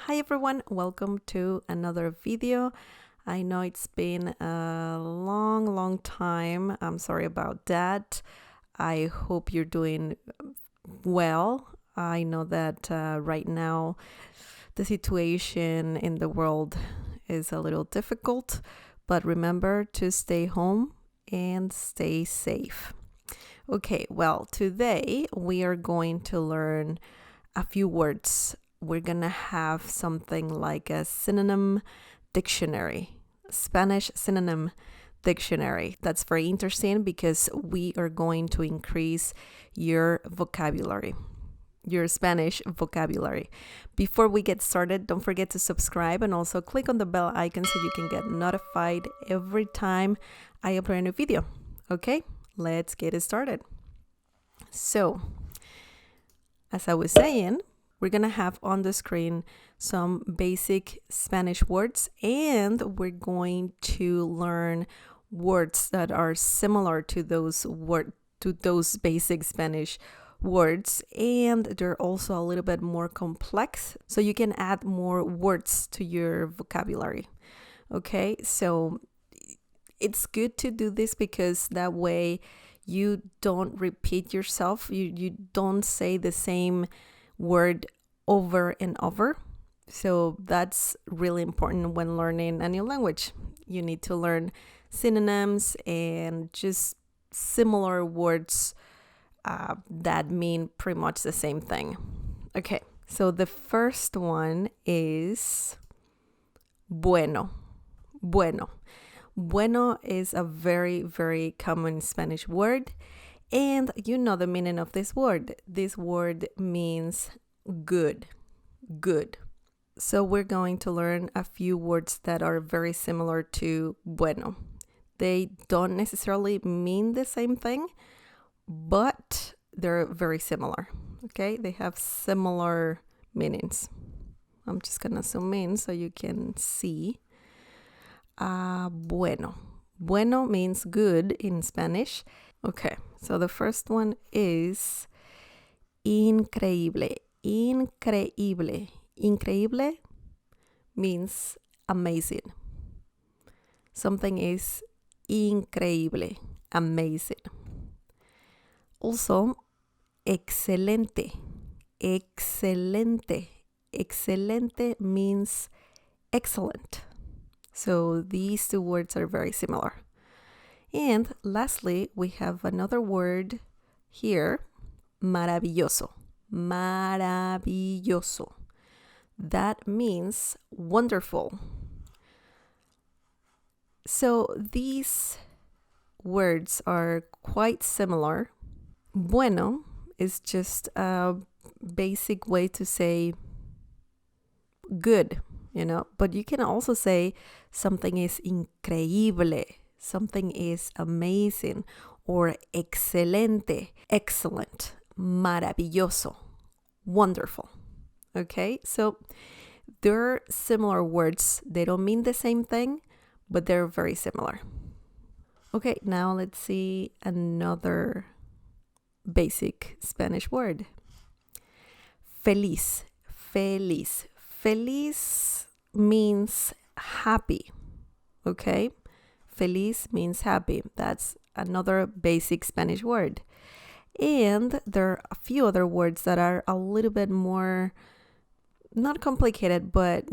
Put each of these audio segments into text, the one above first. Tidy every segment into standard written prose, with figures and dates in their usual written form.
Hi everyone, welcome to another video. I know it's been a long time. I'm sorry about that. I hope you're doing well. I know that right now the situation in the world is a little difficult, but remember to stay home and stay safe. Okay, well, today we are going to learn a few words. We're gonna have something like a synonym dictionary, Spanish synonym dictionary. That's very interesting because we are going to increase your vocabulary, your Spanish vocabulary. Before we get started, don't forget to subscribe and also click on the bell icon so you can get notified every time I upload a new video. Okay, let's get it started. So, as I was saying, we're going to have on the screen some basic Spanish words, and we're going to learn words that are similar to those basic Spanish words, and they're also a little bit more complex, so you can add more words to your vocabulary. Okay, so it's good to do this because that way you don't repeat yourself. You don't say the same word over and over. So that's really important when learning a new language. You need to learn synonyms and just similar words that mean pretty much the same thing. Okay, so the first one is bueno. Bueno. Bueno is a very common Spanish word, and you know the meaning of this word. This word means good. So we're going to learn a few words that are very similar to bueno. They don't necessarily mean the same thing, but they're very similar. Okay, they have similar meanings. I'm just gonna zoom in so you can see. Bueno. Bueno means good in Spanish. Okay, so the first one is increíble. Increíble. Increíble means amazing. Something is increíble, amazing. Also, excelente. Excelente. Excelente means excellent. So these two words are very similar. And lastly, we have another word here, maravilloso. Maravilloso. That means wonderful. So these words are quite similar. Bueno is just a basic way to say good, but you can also say something is increíble, something is amazing, or excelente, excellent, maravilloso, wonderful. Okay, so they're similar words. They don't mean the same thing, but they're very similar. Okay, now let's see another basic Spanish word. Feliz. Feliz. Feliz means happy. Okay, feliz means happy. That's another basic Spanish word. And there are a few other words that are a little bit more, not complicated, but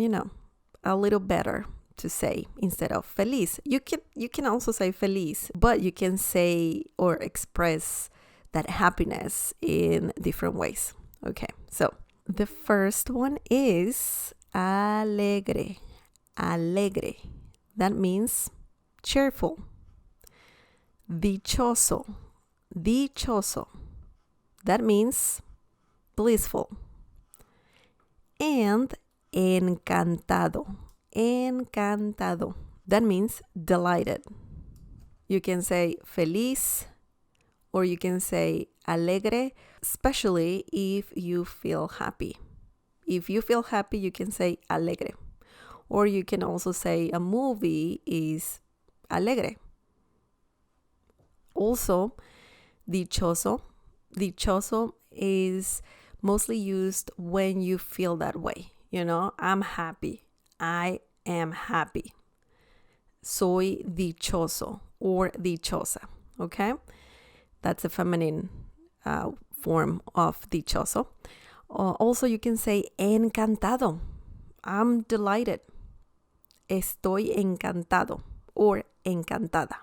a little better to say instead of feliz. You can also say feliz, but you can say or express that happiness in different ways. Okay, so the first one is alegre. Alegre. That means cheerful. Dichoso. Dichoso. That means blissful. And encantado. Encantado. That means delighted. You can say feliz or you can say alegre, especially if you feel happy. If you feel happy, you can say alegre. Or you can also say a movie is alegre. Also, dichoso. Dichoso is mostly used when you feel that way. You know, I'm happy. I am happy. Soy dichoso or dichosa. Okay? That's a feminine form of dichoso. Also, you can say encantado. I'm delighted. Estoy encantado or encantada.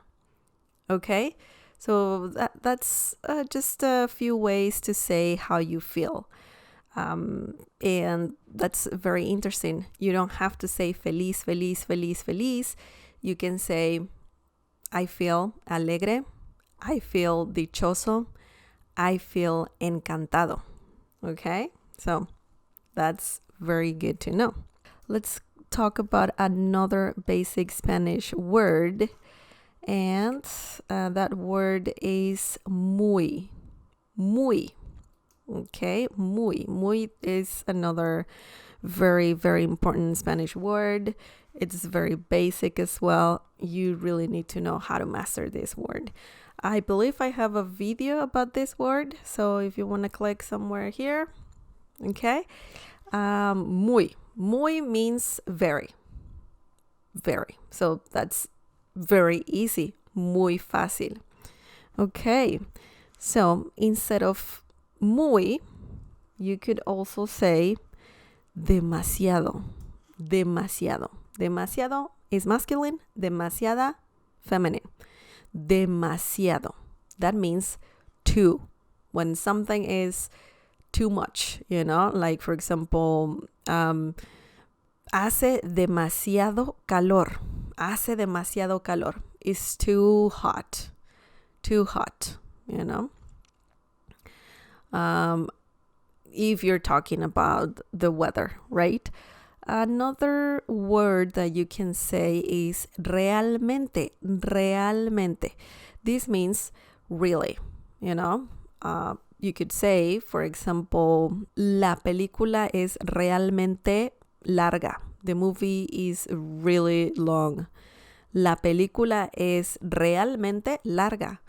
Okay? So that's just a few ways to say how you feel. And that's very interesting. You don't have to say feliz, feliz, feliz, feliz. You can say, I feel alegre. I feel dichoso. I feel encantado. Okay? So that's very good to know. Let's talk about another basic Spanish word. And that word is muy. Muy. Okay, muy. Muy is another very, very important Spanish word. It's very basic as well. You really need to know how to master this word. I believe I have a video about this word. So if you want to click somewhere here, okay. Muy. Muy means very. Very. So that's very easy. Muy fácil. Okay. So instead of muy, you could also say demasiado. Demasiado. Demasiado is masculine. Demasiada, feminine. Demasiado. That means too. When something is too much, you know, like for example, hace demasiado calor. Hace demasiado calor. It's too hot. Too hot, you know. If you're talking about the weather, right? Another word that you can say is realmente. Realmente. This means really, you know. You could say, for example, la película es realmente larga. The movie is really long. La película es realmente larga.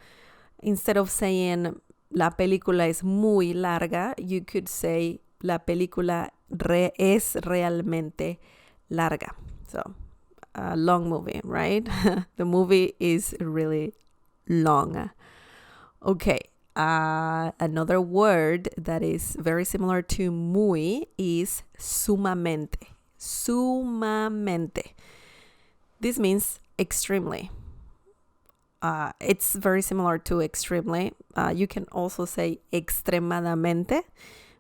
Instead of saying la película es muy larga, you could say la película es realmente larga. So, a long movie, right? The movie is really long. Okay. Another word that is very similar to muy is sumamente. Sumamente. This means extremely. It's very similar to extremely. You can also say extremadamente,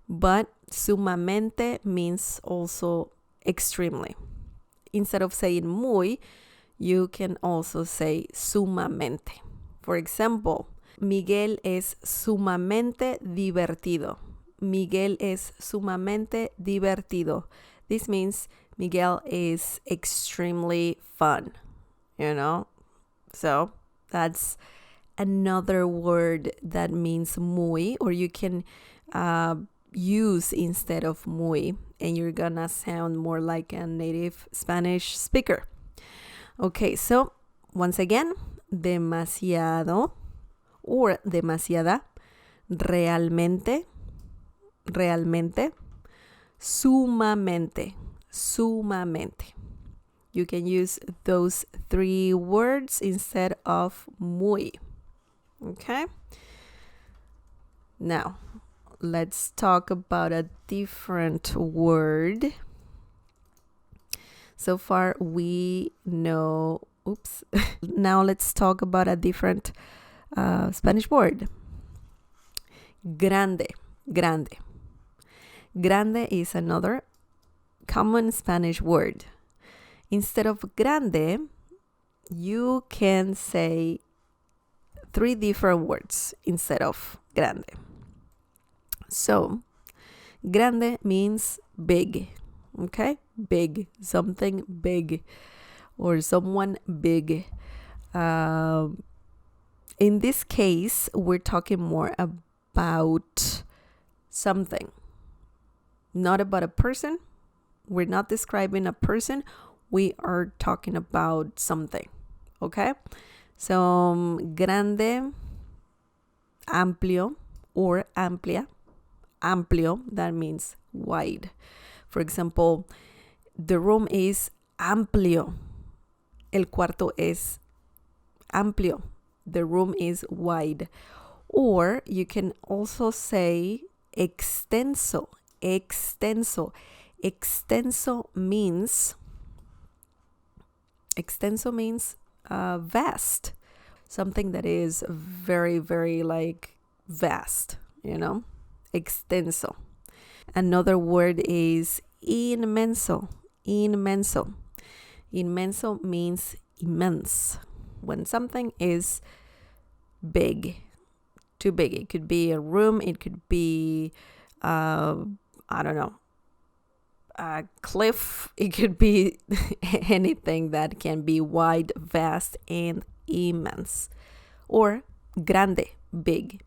but sumamente means also extremely. Instead of saying muy, you can also say sumamente. For example, Miguel es sumamente divertido. Miguel es sumamente divertido. This means Miguel is extremely fun, you know? So that's another word that means muy, or you can use instead of muy, and you're gonna sound more like a native Spanish speaker. Okay, so once again, demasiado or demasiada, realmente, realmente, sumamente, sumamente. You can use those three words instead of muy. Okay? Now, let's talk about a different word. So far, we know... Oops. Now, let's talk about a different Spanish word. Grande. Grande. Grande is another common Spanish word. Instead of grande, you can say three different words instead of grande. So, grande means big, okay? Big, something big, or someone big. In this case, we're talking more about something, not about a person. We're not describing a person. We are talking about something, okay? So, grande, amplio, or amplia. Amplio, that means wide. For example, the room is amplio. El cuarto es amplio. The room is wide. Or you can also say extenso. Extenso. Extenso means vast. Something that is very, very like vast, you know? Extenso. Another word is inmenso. Inmenso. Inmenso means immense. When something is big, too big. It could be a room, it could be, I don't know, a cliff. It could be anything that can be wide, vast, and immense. Or grande, big.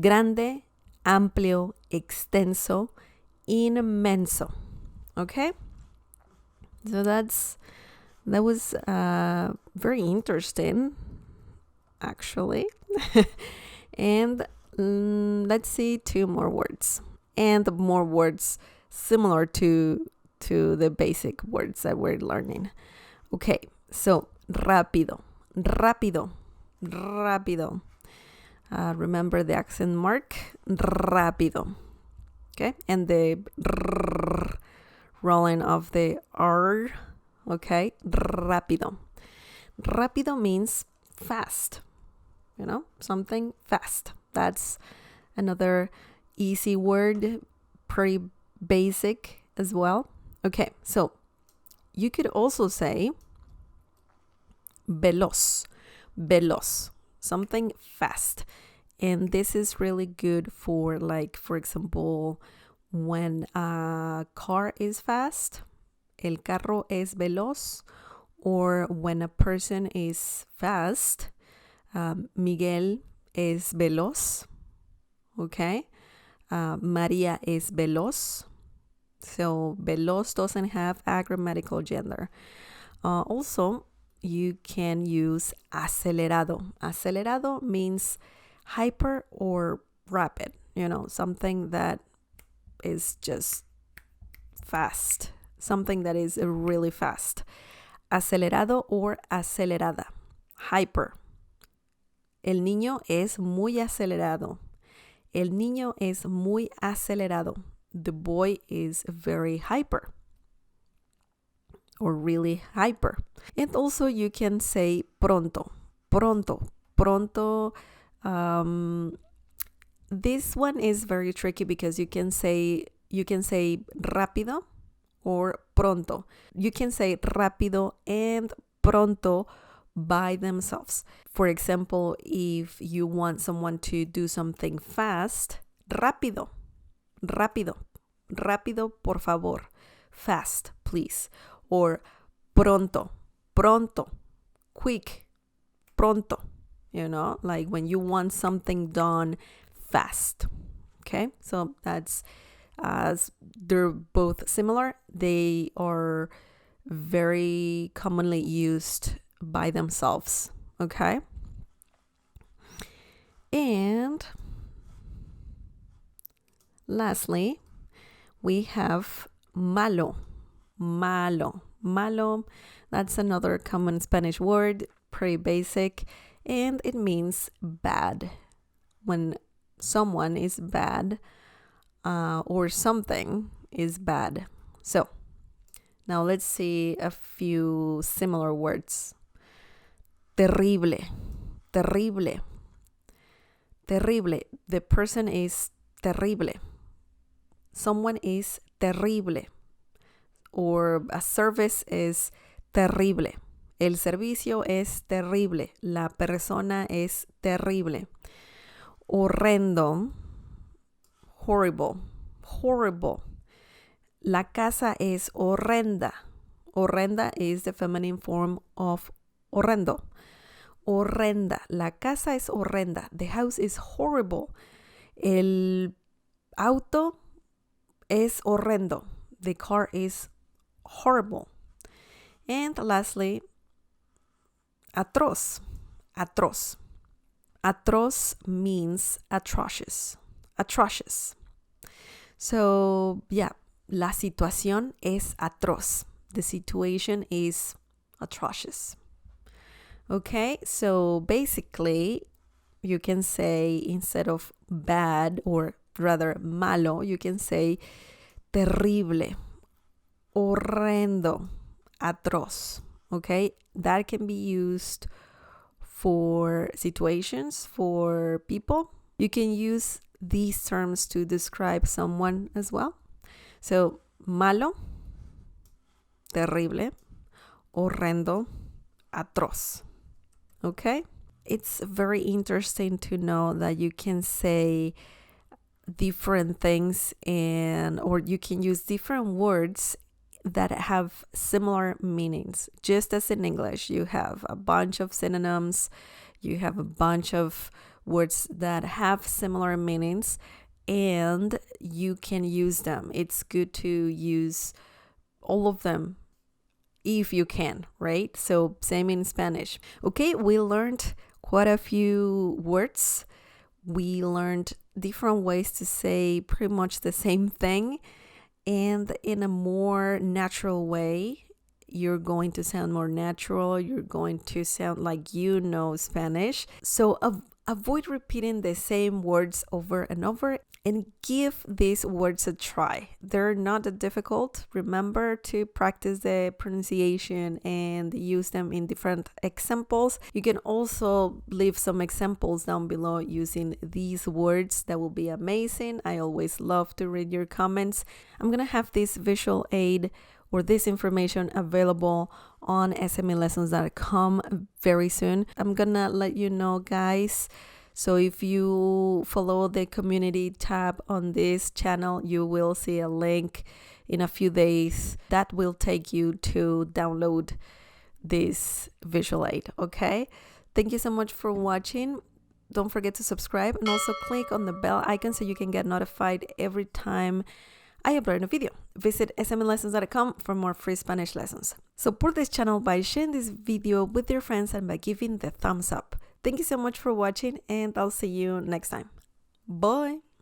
Grande, amplio, extenso, inmenso. Okay? So that was very interesting, actually. And let's see 2 more words. And more words similar to the basic words that we're learning. Okay, so rápido, rápido, rápido. Remember the accent mark? Rápido. Okay, and the rolling of the R. Okay, rápido. Rápido means fast. You know, something fast. That's another easy word, pretty basic as well. Okay, so you could also say veloz, veloz, something fast. And this is really good for, like, for example, when a car is fast, el carro es veloz, or when a person is fast, Miguel es veloz, okay? Maria es veloz. So veloz doesn't have a grammatical gender. Also, you can use acelerado. Acelerado means hyper or rapid, you know, something that is just fast, something that is really fast. Acelerado or acelerada, hyper. El niño es muy acelerado. El niño es muy acelerado. The boy is very hyper or really hyper. And also you can say pronto, pronto, pronto. This one is very tricky because you can say rápido or pronto. You can say rápido and pronto by themselves. For example, if you want someone to do something fast, rápido, rápido, rápido, por favor, fast, please. Or pronto, pronto, quick, pronto, you know, like when you want something done fast. Okay, so that's they're both similar. They are very commonly used by themselves. Okay, and lastly, we have malo. Malo. Malo, that's another common Spanish word, pretty basic, and it means bad. When someone is bad or something is bad. So now let's see a few similar words. Terrible, terrible, terrible. The person is terrible. Someone is terrible. Or a service is terrible. El servicio es terrible. La persona es terrible. Horrendo, horrible, horrible. La casa es horrenda. Horrenda is the feminine form of horrendo. Horrenda. La casa es horrenda. The house is horrible. El auto es horrendo. The car is horrible. And lastly, atroz. Atroz. Atroz means atrocious. Atrocious. So yeah, La situación es atroz. The situation is atrocious. Okay, so basically, you can say instead of bad or rather malo, you can say terrible, horrendo, atroz. Okay, that can be used for situations, for people. You can use these terms to describe someone as well. So, malo, terrible, horrendo, atroz. Okay? It's very interesting to know that you can say different things or you can use different words that have similar meanings. Just as in English, you have a bunch of synonyms, you have a bunch of words that have similar meanings, and you can use them. It's good to use all of them if you can, right? So same in Spanish. Okay, we learned quite a few words. We learned different ways to say pretty much the same thing, and in a more natural way. You're going to sound more natural. You're going to sound like you know Spanish. So avoid repeating the same words over and over and give these words a try. They're not that difficult. Remember to practice the pronunciation and use them in different examples. You can also leave some examples down below using these words. That will be amazing. I always love to read your comments. I'm going to have this visual aid or this information available on smelessons.com very soon. I'm gonna let you know, guys. So if you follow the community tab on this channel, you will see a link in a few days that will take you to download this visual aid. Okay, thank you so much for watching. Don't forget to subscribe and also click on the bell icon so you can get notified every time I upload a video. Visit smelessons.com for more free Spanish lessons. Support this channel by sharing this video with your friends and by giving the thumbs up. Thank you so much for watching, and I'll see you next time. Bye!